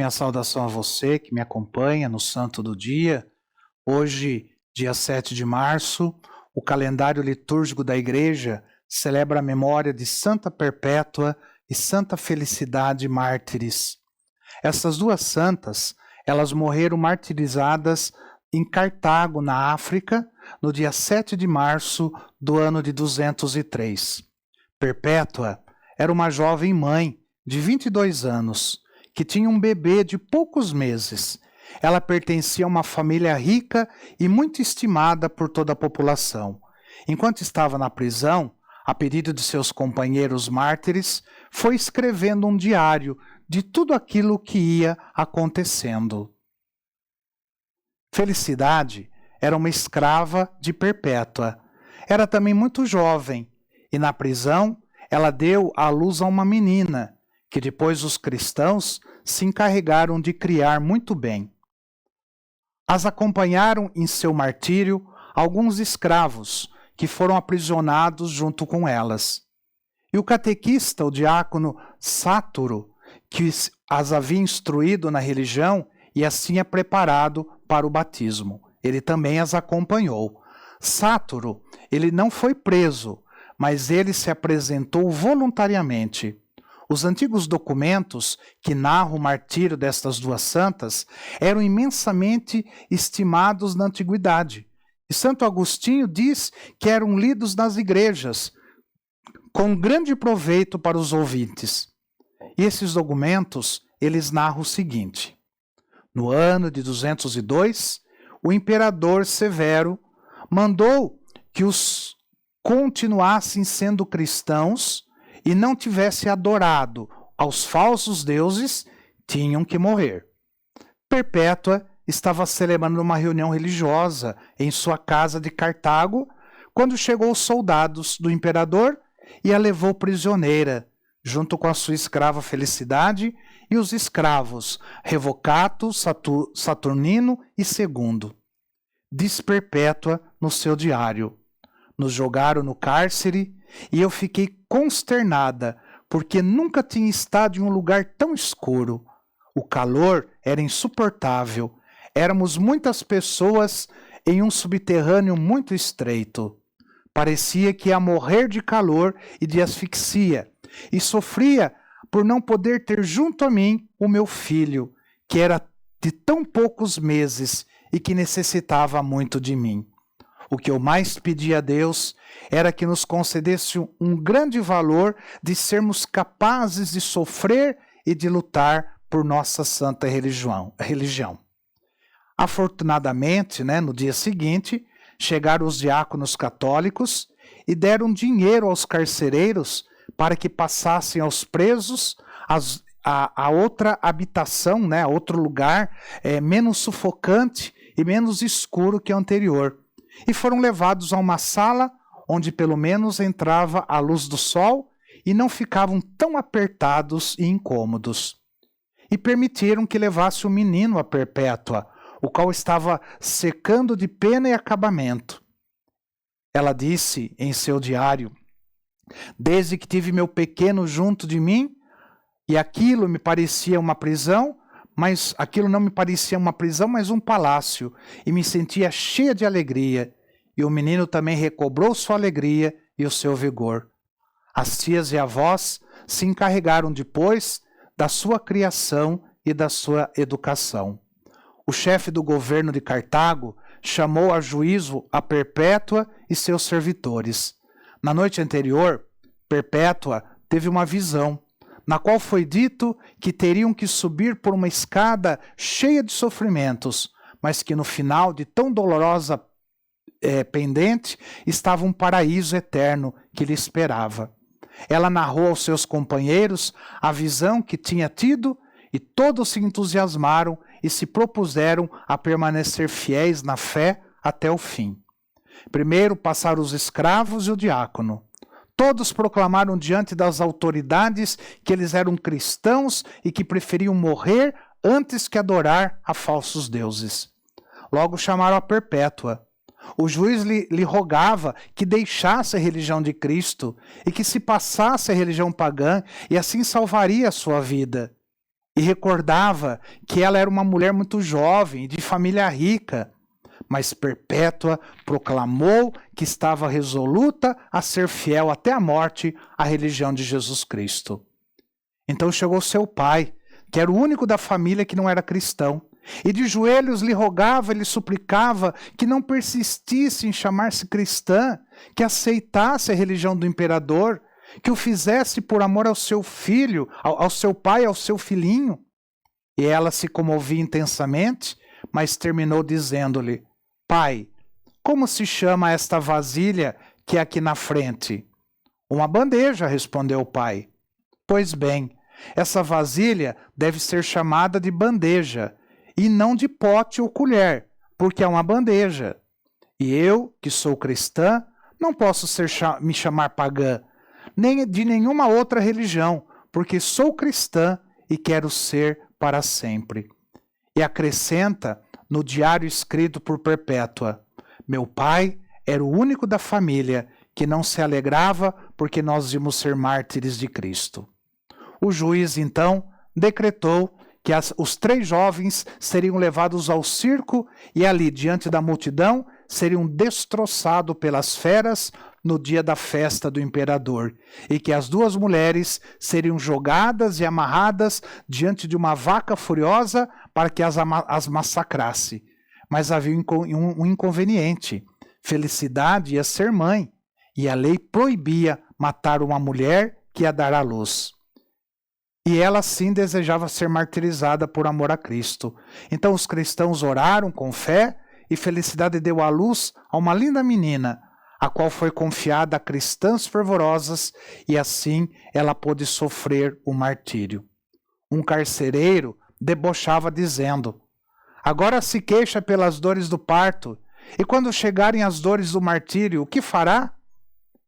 Minha saudação a você que me acompanha no Santo do Dia. Hoje, dia 7 de março, o calendário litúrgico da Igreja celebra a memória de Santa Perpétua e Santa Felicidade mártires. Essas duas santas, elas morreram martirizadas em Cartago, na África, no dia 7 de março do ano de 203. Perpétua era uma jovem mãe de 22 anos, que tinha um bebê de poucos meses. Ela pertencia a uma família rica e muito estimada por toda a população. Enquanto estava na prisão, a pedido de seus companheiros mártires, foi escrevendo um diário de tudo aquilo que ia acontecendo. Felicidade era uma escrava de Perpétua. Era também muito jovem, e na prisão ela deu à luz a uma menina, que depois os cristãos se encarregaram de criar muito bem. As acompanharam em seu martírio alguns escravos, que foram aprisionados junto com elas. E o catequista, o diácono Sáturo, que as havia instruído na religião e assim é preparado para o batismo. Ele também as acompanhou. Sáturo, ele não foi preso, mas ele se apresentou voluntariamente. Os antigos documentos que narram o martírio destas duas santas eram imensamente estimados na antiguidade. E Santo Agostinho diz que eram lidos nas igrejas, com grande proveito para os ouvintes. E esses documentos, eles narram o seguinte: no ano de 202, o imperador Severo mandou que os continuassem sendo cristãos e não tivesse adorado aos falsos deuses, tinham que morrer. Perpétua estava celebrando uma reunião religiosa em sua casa de Cartago, quando chegou os soldados do imperador e a levou prisioneira, junto com a sua escrava Felicidade e os escravos Revocato, Saturnino e Segundo. Diz Perpétua no seu diário: nos jogaram no cárcere e eu fiquei consternada, porque nunca tinha estado em um lugar tão escuro. O calor era insuportável. Éramos muitas pessoas em um subterrâneo muito estreito. Parecia que ia morrer de calor e de asfixia, e sofria por não poder ter junto a mim o meu filho, que era de tão poucos meses e que necessitava muito de mim. O que eu mais pedia a Deus era que nos concedesse um grande valor de sermos capazes de sofrer e de lutar por nossa santa religião. Afortunadamente, no dia seguinte, chegaram os diáconos católicos e deram dinheiro aos carcereiros para que passassem aos presos a outra habitação, a outro lugar menos sufocante e menos escuro que o anterior. E foram levados a uma sala onde pelo menos entrava a luz do sol e não ficavam tão apertados e incômodos. E permitiram que levasse o menino a Perpétua, o qual estava secando de pena e acabamento. Ela disse em seu diário: desde que tive meu pequeno junto de mim, e aquilo me parecia uma prisão, mas aquilo não me parecia uma prisão, mas um palácio, e me sentia cheia de alegria. E o menino também recobrou sua alegria e o seu vigor. As tias e avós se encarregaram depois da sua criação e da sua educação. O chefe do governo de Cartago chamou a juízo a Perpétua e seus servitores. Na noite anterior, Perpétua teve uma visão, na qual foi dito que teriam que subir por uma escada cheia de sofrimentos, mas que no final de tão dolorosa pendente estava um paraíso eterno que lhe esperava. Ela narrou aos seus companheiros a visão que tinha tido e todos se entusiasmaram e se propuseram a permanecer fiéis na fé até o fim. Primeiro passaram os escravos e o diácono. Todos proclamaram diante das autoridades que eles eram cristãos e que preferiam morrer antes que adorar a falsos deuses. Logo chamaram a Perpétua. O juiz lhe rogava que deixasse a religião de Cristo e que se passasse a religião pagã e assim salvaria a sua vida. e recordava que ela era uma mulher muito jovem, de família rica. Mas Perpétua proclamou que estava resoluta a ser fiel até a morte à religião de Jesus Cristo. Então chegou seu pai, que era o único da família que não era cristão, e de joelhos lhe rogava, lhe suplicava que não persistisse em chamar-se cristã, que aceitasse a religião do imperador, que o fizesse por amor ao seu filho, ao seu pai, ao seu filhinho. E ela se comovia intensamente, mas terminou dizendo-lhe: Pai, como se chama esta vasilha que é aqui na frente? Uma bandeja, respondeu o pai. Pois bem, essa vasilha deve ser chamada de bandeja, e não de pote ou colher, porque é uma bandeja. E eu, que sou cristã, não posso me chamar pagã, nem de nenhuma outra religião, porque sou cristã e quero ser para sempre. E acrescenta no diário escrito por Perpétua: meu pai era o único da família que não se alegrava porque nós íamos ser mártires de Cristo. O juiz, então, decretou que os 3 jovens seriam levados ao circo e ali, diante da multidão, seriam destroçados pelas feras no dia da festa do imperador, e que as 2 mulheres seriam jogadas e amarradas diante de uma vaca furiosa para que as massacrasse. Mas havia um inconveniente: Felicidade ia ser mãe, e a lei proibia matar uma mulher que ia dar à luz. E ela sim desejava ser martirizada por amor a Cristo. Então os cristãos oraram com fé e Felicidade deu à luz a uma linda menina, a qual foi confiada a cristãs fervorosas, e assim ela pôde sofrer o martírio. Um carcereiro debochava dizendo: agora se queixa pelas dores do parto, e quando chegarem as dores do martírio, o que fará?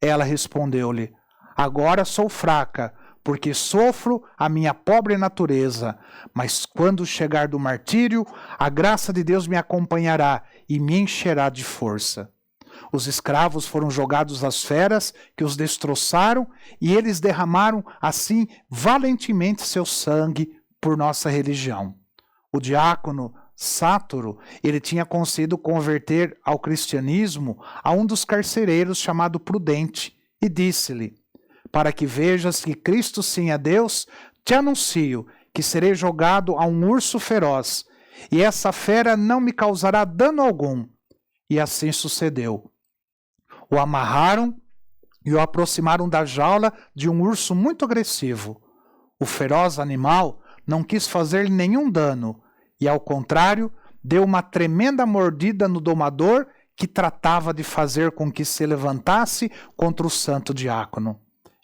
Ela respondeu-lhe: agora sou fraca, porque sofro a minha pobre natureza, mas quando chegar do martírio, a graça de Deus me acompanhará e me encherá de força. Os escravos foram jogados às feras, que os destroçaram, e eles derramaram, assim, valentemente seu sangue por nossa religião. O diácono Sátoro, ele tinha conseguido converter ao cristianismo a um dos carcereiros chamado Prudente, e disse-lhe: para que vejas que Cristo sim é Deus, te anuncio que serei jogado a um urso feroz, e essa fera não me causará dano algum. E assim sucedeu. O amarraram e o aproximaram da jaula de um urso muito agressivo. O feroz animal não quis fazer-lhe nenhum dano, e ao contrário, deu uma tremenda mordida no domador, que tratava de fazer com que se levantasse contra o santo diácono.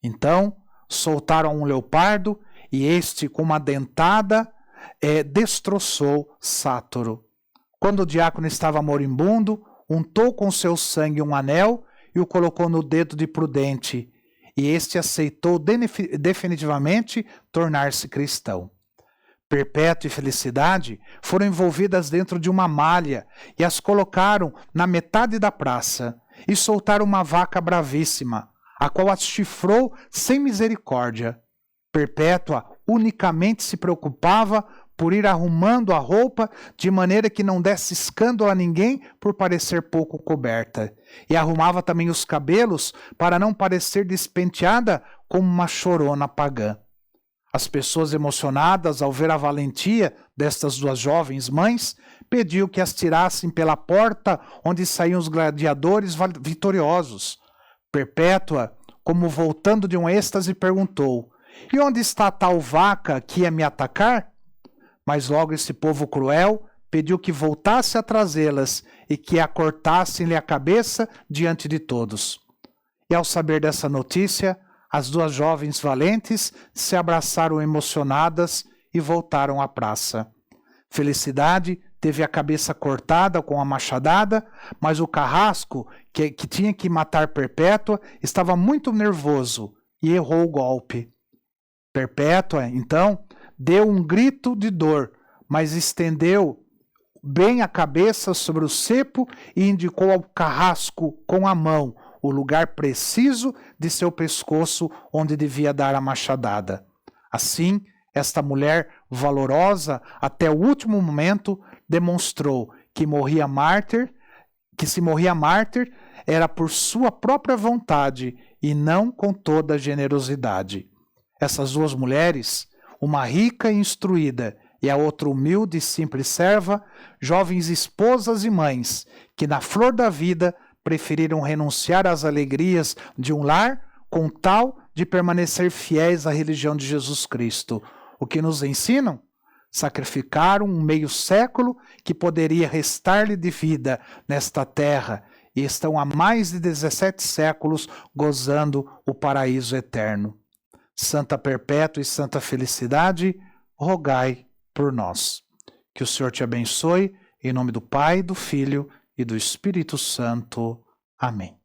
Então, soltaram um leopardo, e este, com uma dentada, destroçou Sátoro. Quando o diácono estava moribundo, untou com seu sangue um anel e o colocou no dedo de Prudente, e este aceitou definitivamente tornar-se cristão. Perpétua e Felicidade foram envolvidas dentro de uma malha e as colocaram na metade da praça e soltaram uma vaca bravíssima, a qual as chifrou sem misericórdia. Perpétua unicamente se preocupava por ir arrumando a roupa de maneira que não desse escândalo a ninguém por parecer pouco coberta. E arrumava também os cabelos para não parecer despenteada como uma chorona pagã. As pessoas emocionadas ao ver a valentia destas 2 jovens mães, pediu que as tirassem pela porta onde saíam os gladiadores vitoriosos. Perpétua, como voltando de um êxtase, perguntou: e onde está a tal vaca que ia me atacar? Mas logo esse povo cruel pediu que voltasse a trazê-las e que a cortassem-lhe a cabeça diante de todos. E ao saber dessa notícia, as 2 jovens valentes se abraçaram emocionadas e voltaram à praça. Felicidade teve a cabeça cortada com a machadada, mas o carrasco, que tinha que matar Perpétua, estava muito nervoso e errou o golpe. Perpétua, então, deu um grito de dor, mas estendeu bem a cabeça sobre o cepo e indicou ao carrasco com a mão o lugar preciso de seu pescoço onde devia dar a machadada. Assim, esta mulher valorosa até o último momento, demonstrou que se morria mártir era por sua própria vontade e não com toda a generosidade. Essas duas mulheres, uma rica e instruída e a outra humilde e simples serva, jovens esposas e mães, que na flor da vida preferiram renunciar às alegrias de um lar com tal de permanecer fiéis à religião de Jesus Cristo. O que nos ensinam? Sacrificaram um meio século que poderia restar-lhe de vida nesta terra e estão há mais de 17 séculos gozando o paraíso eterno. Santa Perpétua e Santa Felicidade, rogai por nós. Que o Senhor te abençoe, em nome do Pai, do Filho e do Espírito Santo. Amém.